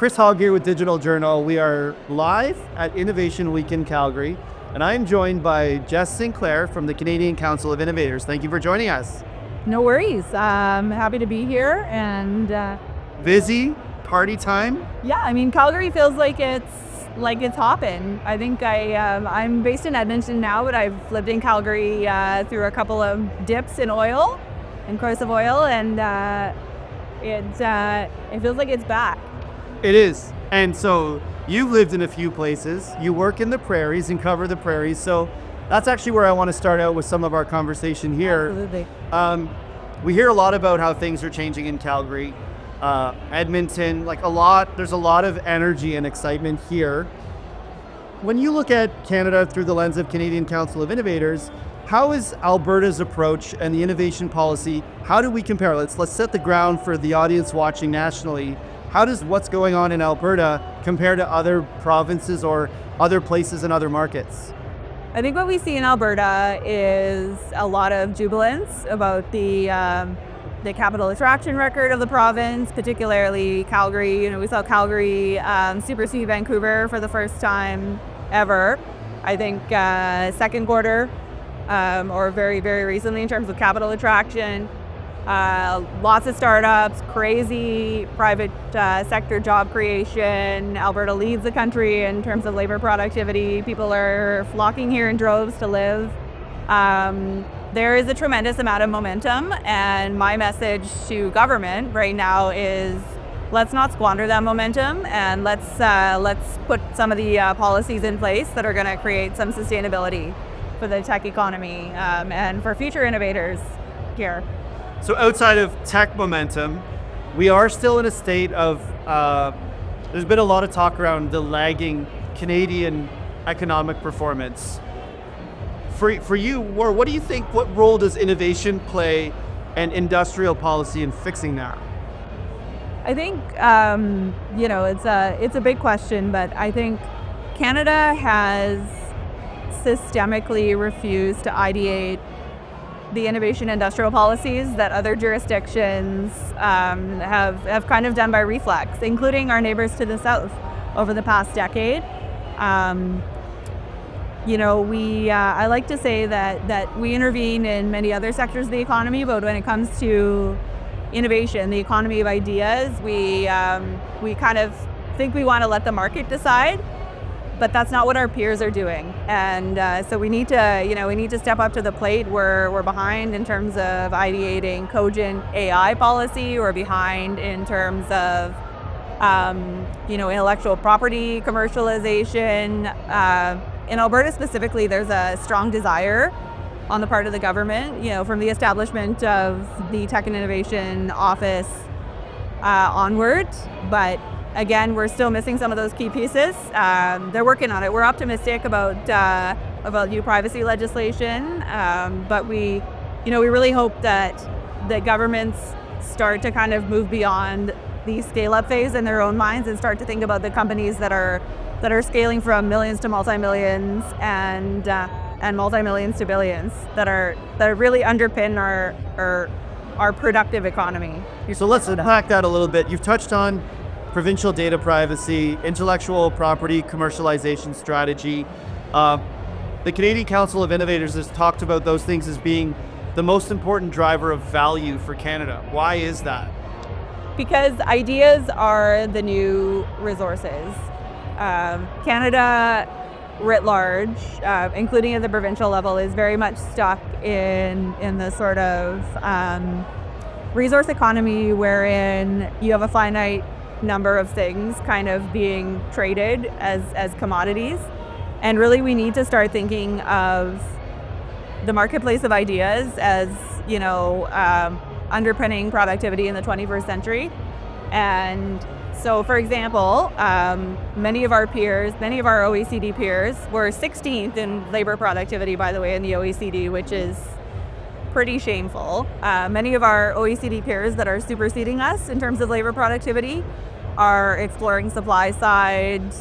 Chris Hogg here with Digital Journal. We are live at Innovation Week in Calgary, and I'm joined by Jess Sinclair from the Canadian Council of Innovators. Thank you for joining us. No worries. I'm happy to be here. And busy party time? Yeah, I mean, Calgary feels like it's hopping. I think I'm based in Edmonton now, but I've lived in Calgary through a couple of dips in oil and corrosive oil, and it feels like it's back. It is. And so you've lived in a few places. You work in the prairies and cover the prairies. So that's actually where I want to start out with some of our conversation here. Absolutely. We hear a lot about how things are changing in Calgary, Edmonton, there's a lot of energy and excitement here. When you look at Canada through the lens of Canadian Council of Innovators, how is Alberta's approach and the innovation policy, how do we compare? Let's set the ground for the audience watching nationally. How does what's going on in Alberta compare to other provinces or other places and other markets? I think what we see in Alberta is a lot of jubilance about the capital attraction record of the province, particularly Calgary. We saw Calgary supersede Vancouver for the first time ever. I think second quarter or very, very recently in terms of capital attraction. Lots of startups, crazy private sector job creation. Alberta leads the country in terms of labor productivity. People are flocking here in droves to live. There is a tremendous amount of momentum, and my message to government right now is let's not squander that momentum, and let's put some of the policies in place that are going to create some sustainability for the tech economy and for future innovators here. So outside of tech momentum, we are still in a state of, there's been a lot of talk around the lagging Canadian economic performance. For you, what do you think, what role does innovation play and industrial policy in fixing that? I think, it's a big question, but I think Canada has systemically refused to ideate the innovation industrial policies that other jurisdictions have kind of done by reflex, including our neighbors to the south over the past decade. I like to say that we intervene in many other sectors of the economy, but when it comes to innovation, the economy of ideas, we kind of think we want to let the market decide. But that's not what our peers are doing, and so we need to step up to the plate. We're behind in terms of ideating cogent AI policy. We're behind in terms of intellectual property commercialization. In Alberta specifically, there's a strong desire on the part of the government, from the establishment of the Tech and Innovation Office onward, but again, we're still missing some of those key pieces. They're working on it. We're optimistic about new privacy legislation, but we really hope that the governments start to kind of move beyond the scale-up phase in their own minds and start to think about the companies that are scaling from millions to multi-millions and multi-millions to billions that really underpin our productive economy. So let's unpack that a little bit. You've touched on provincial data privacy, intellectual property commercialization strategy. The Canadian Council of Innovators has talked about those things as being the most important driver of value for Canada. Why is that? Because ideas are the new resources. Canada writ large, including at the provincial level, is very much stuck in the sort of resource economy wherein you have a finite number of things kind of being traded as commodities. And really we need to start thinking of the marketplace of ideas as, underpinning productivity in the 21st century. And so, for example, many of our OECD peers were 16th in labor productivity, by the way, in the OECD, which is pretty shameful. Many of our OECD peers that are superseding us in terms of labor productivity are exploring supply side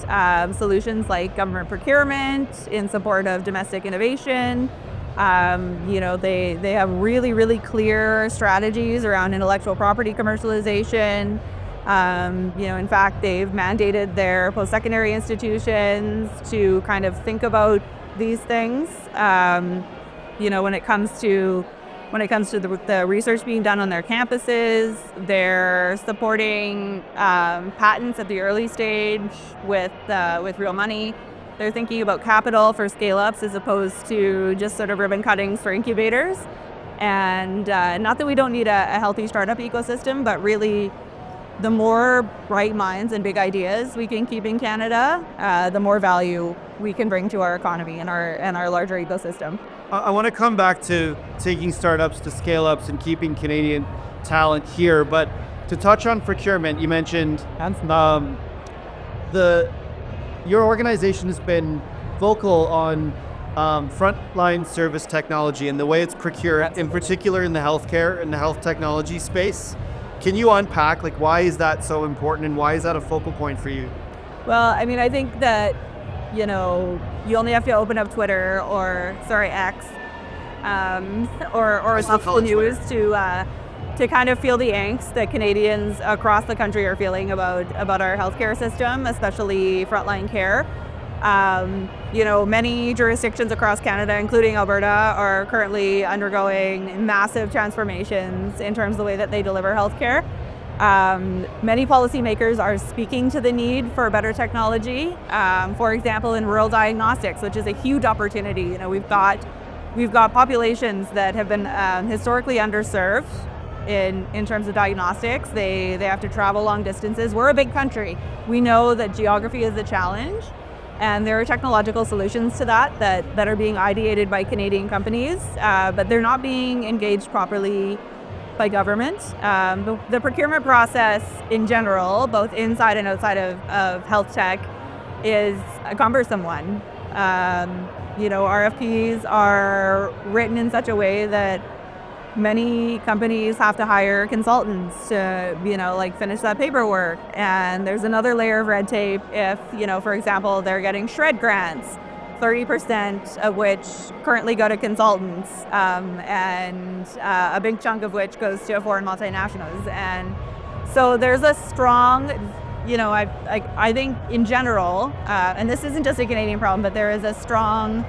solutions like government procurement in support of domestic innovation. They have really, really clear strategies around intellectual property commercialization. In fact, they've mandated their post-secondary institutions to kind of think about these things. When it comes to the research being done on their campuses, they're supporting patents at the early stage with real money. They're thinking about capital for scale-ups as opposed to just sort of ribbon cuttings for incubators. And not that we don't need a healthy startup ecosystem, but really the more bright minds and big ideas we can keep in Canada, the more value we can bring to our economy and our larger ecosystem. I want to come back to taking startups to scale ups and keeping Canadian talent here, but to touch on procurement, you mentioned your organization has been vocal on frontline service technology and the way it's procured, in particular in the healthcare and the health technology space. Can you unpack, why is that so important and why is that a focal point for you? Well, I think that, you only have to open up Twitter or, X, or social news to kind of feel the angst that Canadians across the country are feeling about our healthcare system, especially frontline care. Many jurisdictions across Canada, including Alberta, are currently undergoing massive transformations in terms of the way that they deliver healthcare. Many policymakers are speaking to the need for better technology. For example, in rural diagnostics, which is a huge opportunity. We've got populations that have been historically underserved in terms of diagnostics. They have to travel long distances. We're a big country. We know that geography is a challenge. And there are technological solutions to that are being ideated by Canadian companies, but they're not being engaged properly by government. The procurement process in general, both inside and outside of health tech, is a cumbersome one. RFPs are written in such a way that many companies have to hire consultants to, finish that paperwork. And there's another layer of red tape if, for example, they're getting SHRED grants, 30% of which currently go to consultants, and a big chunk of which goes to foreign multinationals. And so there's a strong, I think in general, and this isn't just a Canadian problem, but there is a strong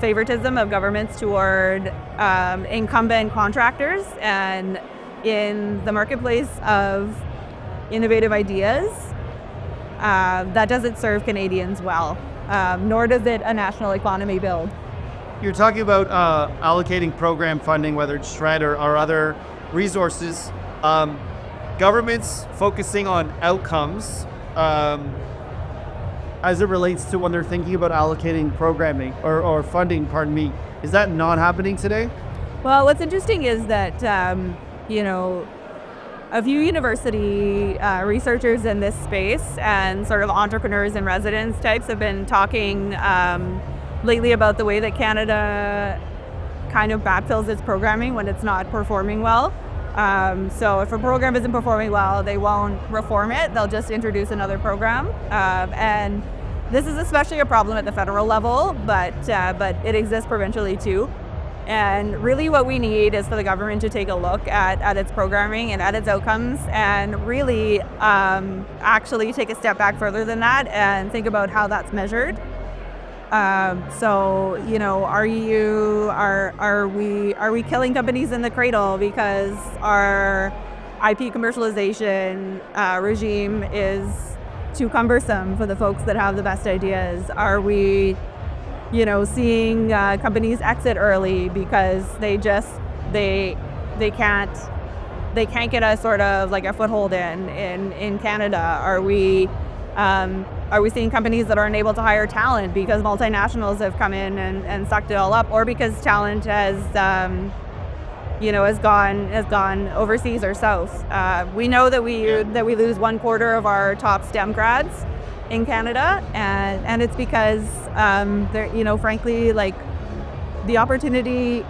favoritism of governments toward incumbent contractors, and in the marketplace of innovative ideas, that doesn't serve Canadians well, nor does it a national economy build. You're talking about allocating program funding, whether it's SHRED or other resources. Governments focusing on outcomes as it relates to when they're thinking about allocating programming or funding, is that not happening today? Well, what's interesting is that, a few university researchers in this space and sort of entrepreneurs in residence types have been talking lately about the way that Canada kind of backfills its programming when it's not performing well. So if a program isn't performing well, they won't reform it. They'll just introduce another program. And this is especially a problem at the federal level, but it exists provincially too. And really what we need is for the government to take a look at its programming and at its outcomes, and really actually take a step back further than that and think about how that's measured. So, are we killing companies in the cradle because our IP commercialization regime is too cumbersome for the folks that have the best ideas? Are we, seeing companies exit early because they can't get a sort of like a foothold in Canada? Are we seeing companies that aren't able to hire talent because multinationals have come in and sucked it all up, or because talent has gone overseas or south? We know that we lose 1/4 of our top STEM grads in Canada, and it's because frankly, like, the opportunity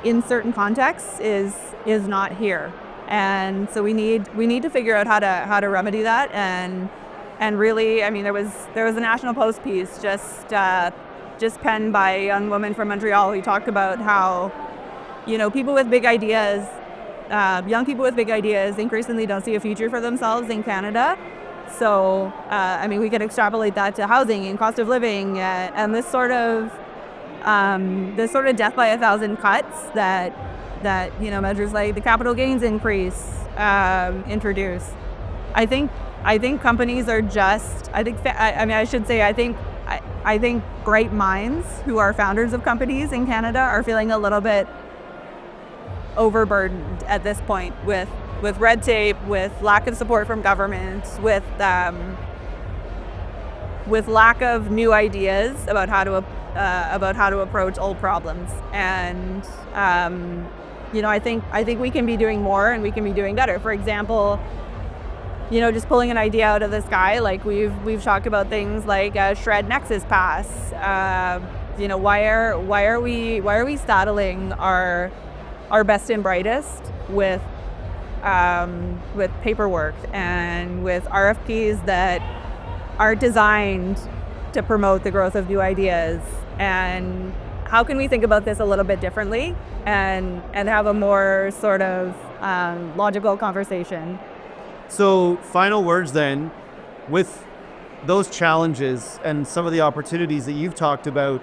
in certain contexts is not here, and so we need to figure out how to remedy that. And really, there was a National Post piece just penned by a young woman from Montreal who talked about how, people with big ideas young people with big ideas increasingly don't see a future for themselves in Canada. So, we can extrapolate that to housing and cost of living, and this sort of death by a thousand cuts that measures like the capital gains increase introduce. I think companies are just. I think great minds who are founders of companies in Canada are feeling a little bit overburdened at this point with red tape, with lack of support from governments, with lack of new ideas about how to approach old problems. And I think we can be doing more and we can be doing better. For example, just pulling an idea out of the sky, like we've talked about things like Shred Nexus Pass. Why are we saddling our best and brightest with paperwork and with RFPs that are designed to promote the growth of new ideas? And how can we think about this a little bit differently and have a more sort of logical conversation? So, final words then, with those challenges and some of the opportunities that you've talked about,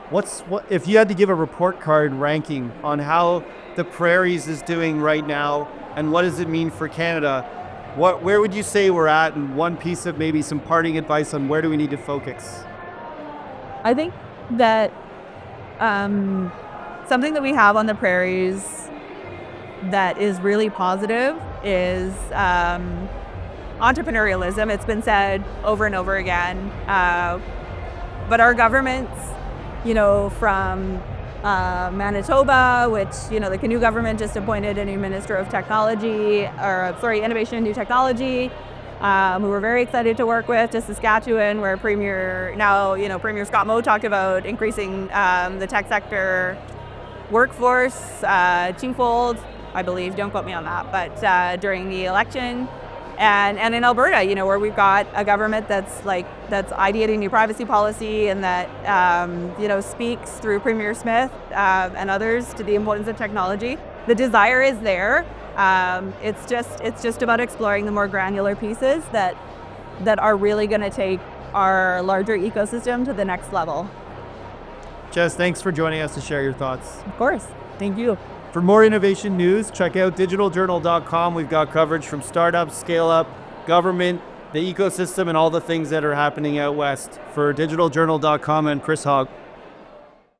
what if you had to give a report card ranking on how the Prairies is doing right now, and what does it mean for Canada? Where would you say we're at, and one piece of maybe some parting advice on where do we need to focus? I think that something that we have on the Prairies that is really positive is entrepreneurialism. It's been said over and over again, but our governments, from Manitoba, which the Canoe government just appointed a new minister of innovation and new technology, who we're very excited to work with, to Saskatchewan, where Premier Scott Moe talked about increasing the tech sector workforce twofold, I believe, don't quote me on that, but during the election. And in Alberta, where we've got a government that's ideating new privacy policy and that speaks through Premier Smith and others to the importance of technology. The desire is there. It's just about exploring the more granular pieces that are really going to take our larger ecosystem to the next level. Jess, thanks for joining us to share your thoughts. Of course. Thank you. For more innovation news, check out digitaljournal.com. We've got coverage from startups, scale-up, government, the ecosystem, and all the things that are happening out west. For digitaljournal.com, and Chris Hogg.